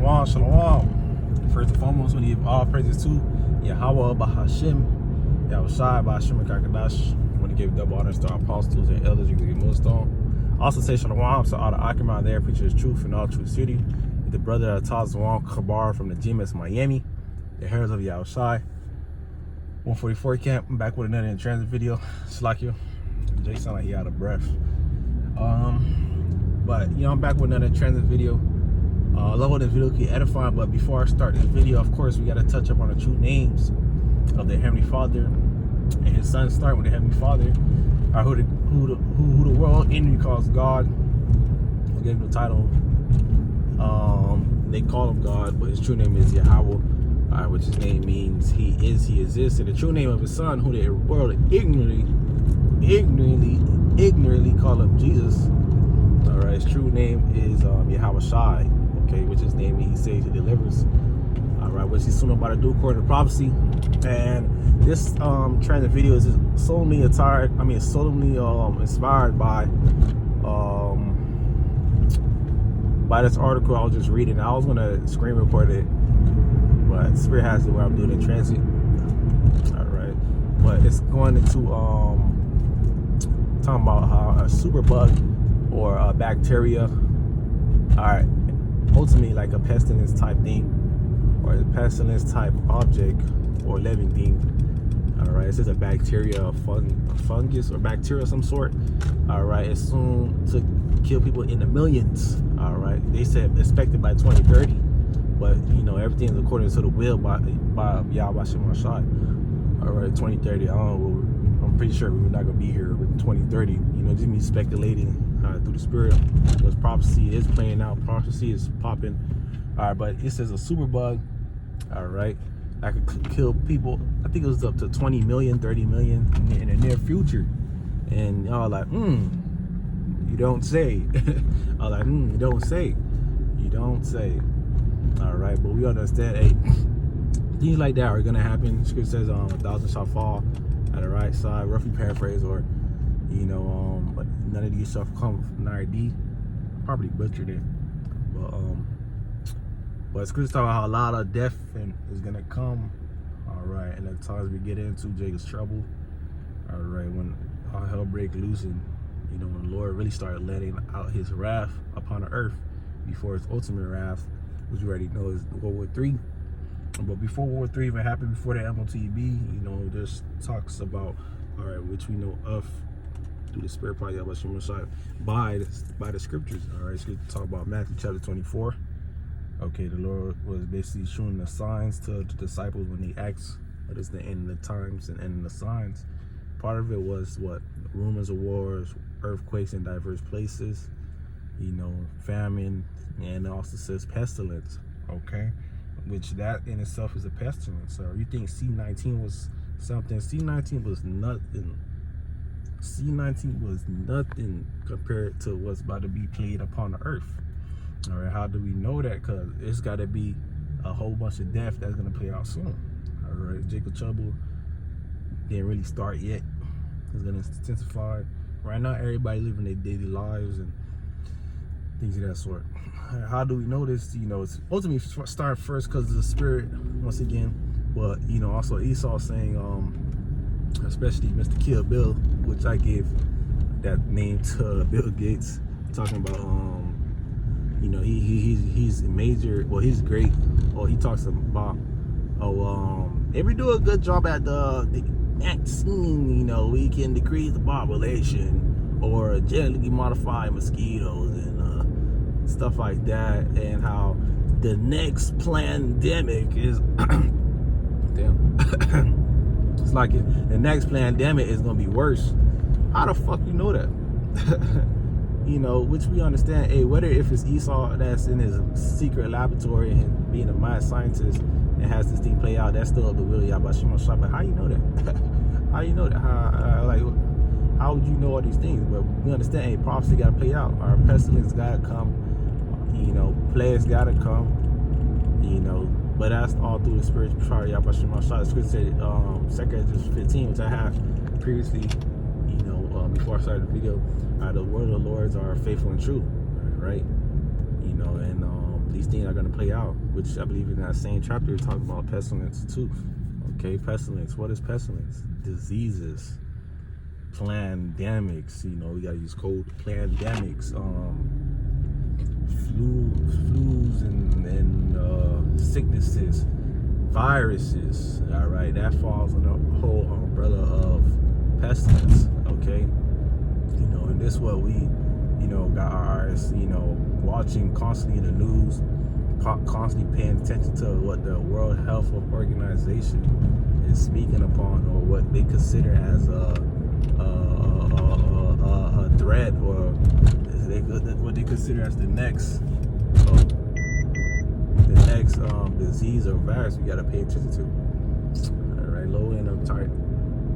Shalom, shalom. First and foremost, we give all praises to Yahweh Bahashim, Yahushai Bahashim Kakadash. I want to give double honors to our apostles and elders. You can get millstone. Also say shalom to all the Akim there, preachers truth in all truth city. The brother Tazwan Kabar from the GMS Miami, the heralds of Yahushai. 144 camp. I'm back with another in transit video. Slakia. Jay sound like he out of breath. But I'm back with another transit video. I love this video keep edifying, but before I start this video, of course, we got to touch up on the true names of the Heavenly Father and His Son. Start with the Heavenly Father, or who the world enemy calls God. I gave him the title. They call him God, but his true name is Yahweh, which his name means He is, He exists. And the true name of His Son, who the world ignorantly call him Jesus. All right, his true name is Yahushai. Okay, which is name He saves, He delivers. All right, which He's soon about to do according to prophecy. And this transit video is solemnly inspired by this article I was just reading. I was gonna screen record it, but Spirit has it where I'm doing in transit. All right, but it's going into talking about how a superbug or a bacteria, all right, ultimately like a pestilence type thing, or a pestilence type object or living thing. All right, this is a bacteria, a fungus or bacteria of some sort. All right, it's soon to kill people in the millions. All right, they said expected by 2030, but everything is according to the will by Yahweh Shemashai. All right, 2030. I don't know. I'm pretty sure we're not gonna be here with 2030. Just me speculating through the Spirit, because prophecy is playing out. Prophecy is popping. All right, but it says a super bug. All right, that could kill people. I think it was up to 20 million, 30 million in the near future. And y'all like, you don't say. I was like, you don't say. You don't say. All right, but we understand, hey, things like that are gonna happen. Scripture says, 1,000 shall fall at the right side, roughly paraphrase, or but none of these shall come from NRD. Probably butchered it, but Scripture talking about how a lot of death is gonna come. All right, and at times we get into Jacob's trouble. All right, when all hell break loose, and when the Lord really started letting out His wrath upon the earth before His ultimate wrath, which we already know is World War III. But before World War III even happened, before the MOTB, there's talks about, all right, which we know of through the Spirit part of by the Scriptures. All right, so talk about Matthew chapter 24. Okay, the Lord was basically showing the signs to the disciples when they asked, what is the end of the times and end of the signs? Part of it was what? Rumors of wars, earthquakes in diverse places, famine, and it also says pestilence. Okay, which that in itself is a pestilence. So you think C-19 was something? C-19 was nothing. C-19 was nothing compared to what's about to be played upon the earth. All right, how do we know that? Because it's got to be a whole bunch of death that's going to play out soon. All right, Jacob trouble didn't really start yet. It's going to intensify. Right now, everybody living their daily lives and things of that sort. How do we know this? It's ultimately start first because of the Spirit, once again. But, also Esau saying, especially Mr. Kill Bill, which I gave that name to Bill Gates, talking about, he's major, well, he's great. Oh, he talks about, if we do a good job at the vaccine, we can decrease the population or genetically modify mosquitoes and stuff like that, and how the next pandemic is damn it's like the next pandemic is gonna be worse. How the fuck you know that? Which we understand, hey, whether if it's Esau that's in his secret laboratory and being a mad scientist and has this thing play out, that's still the will of Yahweh Shemashai. But how you know that? How you know that? How would you know all these things? But we understand, hey, prophecy gotta play out. Our pestilence gotta come. Plagues gotta come. But that's all through the Spirit part of Yahweh Shemashai. The Scripture said, 2 Corinthians 15, which I have previously, before I started the video, the word of the Lord are faithful and true, right? And these things are going to play out, which I believe in that same chapter it talks about pestilence too. Okay, pestilence. What is pestilence? Diseases, pandemics. You know, we gotta use code. Pandemics, flus and sicknesses, viruses. All right, that falls on the whole umbrella of pestilence. Okay, you know, and this is what we, you know, got our eyes, you know, watching constantly in the news, constantly paying attention to what the World Health Organization is speaking upon, or what they consider as a threat, or what they consider as the next disease or virus we gotta pay attention to. All right, low end of tight,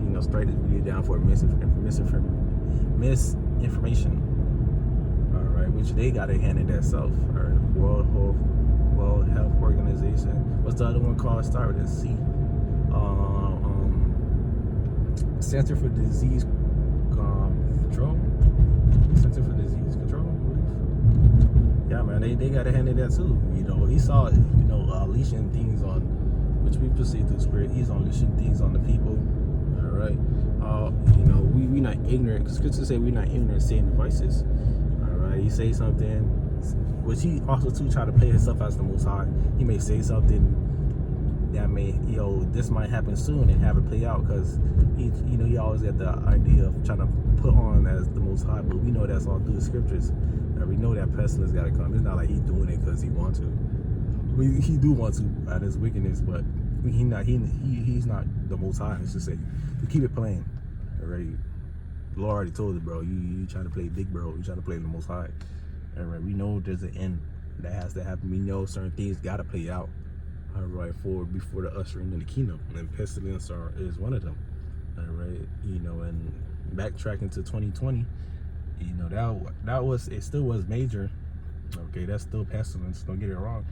you know, straight this video down for misinformation. All right, which they gotta handle that self. All right, World Health Organization. What's the other one called? Start with a C. Center for Disease Control. Center for Disease Control. Yeah, man, they gotta handle that too. You know, he saw, you know, leashing things on, which we perceive through spirit. He's on leashing things on the people. All right. You know, we not ignorant. Cause Scripture say we're not ignorant of Satan's devices. All right. He say something, which he also too try to play himself as the Most High. He may say something that may, you know, this might happen soon and have it play out, because he, you know, he always got the idea of trying to put on as the Most High, but we know that's all through the Scriptures. And we know that pestilence got to come. It's not like he's doing it because he wants to. He do want to out of his wickedness, but he's not the Most High. It's just say to keep it playing. All right, the Lord already told it, bro. You trying to play big, bro. You trying to play the Most High. All right, we know there's an end that has to happen. We know certain things got to play out. All right, before the ushering in the kingdom, and pestilence is one of them. All right, you know, and backtracking to 2020, you know, it still was major. Okay, that's still pestilence. Don't get it wrong.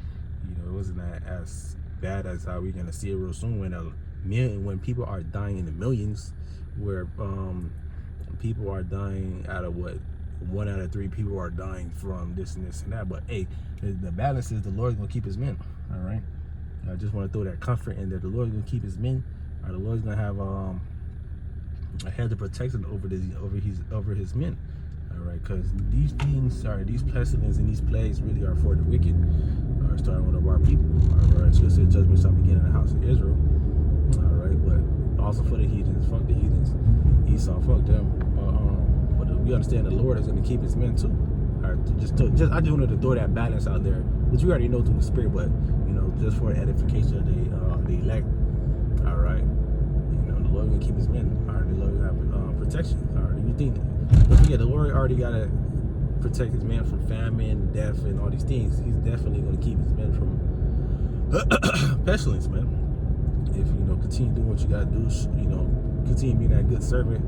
You know, it wasn't as bad as how we're gonna see it real soon when people are dying in the millions, where people are dying out of what 1 out of 3 people are dying from this and this and that. But hey, the balance is the Lord's gonna keep his men. All right. I just want to throw that comfort in that the Lord's gonna keep his men. The Lord's gonna have a hedge of protection over his men. All right, because these things these pestilence and these plagues really are for the wicked. Starting with our people. All right, so it said judgment shall begin in the house of Israel. All right, but also for the heathens. Fuck the heathens. Esau, fuck them. But we understand the Lord is gonna keep his men too. All right, I just wanted to throw that balance out there, which we already know through the Spirit, but you know, just for the edification of the elect. All right, you know, the Lord gonna keep his men. All right, the Lord gonna have protection. All right, you think? Don't forget, the Lord already gotta protect his men from famine, death, and all these things. He's definitely gonna keep his men from pestilence, man. If you know, continue doing what you gotta do. You know, continue being that good servant.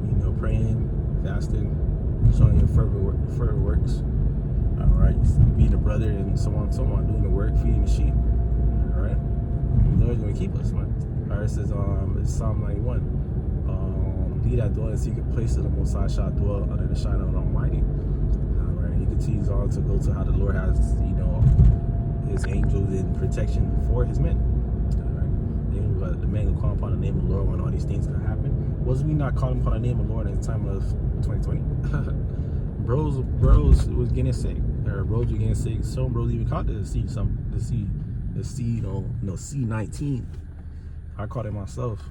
You know, praying, fasting, showing your fervent works. All right, being a brother and someone doing the work, feeding the sheep. All right, the Lord's gonna keep us, man. All right, it says it's Psalm 91. He that dwell in secret place of the Most High shall dwell under the shadow of the Almighty. All right, he continues on to go to how the Lord has, you know, his angels in protection for his men. All right, the man will call upon the name of the Lord when all these things can happen. Was we not calling upon the name of the Lord in the time of 2020? bros was getting sick. Bros were getting sick. Some bros even caught the C19. I caught it myself,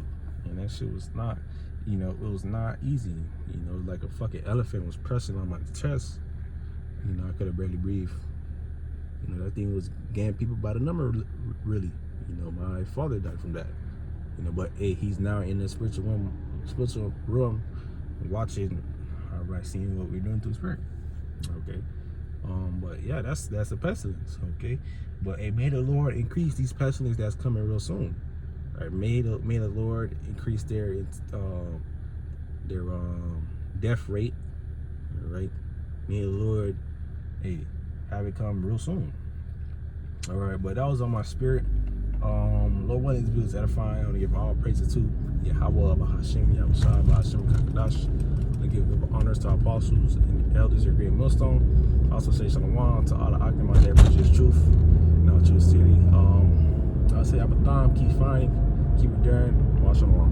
and that shit was not, you know, it was not easy. You know, like a fucking elephant was pressing on my chest. You know, I could have barely breathed. You know, that thing was getting people by the number, really. You know, my father died from that. You know, but hey, he's now in the spiritual room, watching. All right, seeing what we're doing through spirit. Okay. But yeah, that's a pestilence. Okay. But hey, may the Lord increase these pestilence that's coming real soon. All right, may the Lord increase their death rate. All right. May the Lord, hey, have it come real soon. All right, but that was on my spirit. Lord, one of these videos edifying. I want to give all praises to Yahweh, Bahashim, Yahushua, Bahashim, Kakadash. I give honors to our apostles and elders, your great millstone. Also say shalom to all the Akim out there, preach his truth. time, keep finding, keep enduring. Watch on.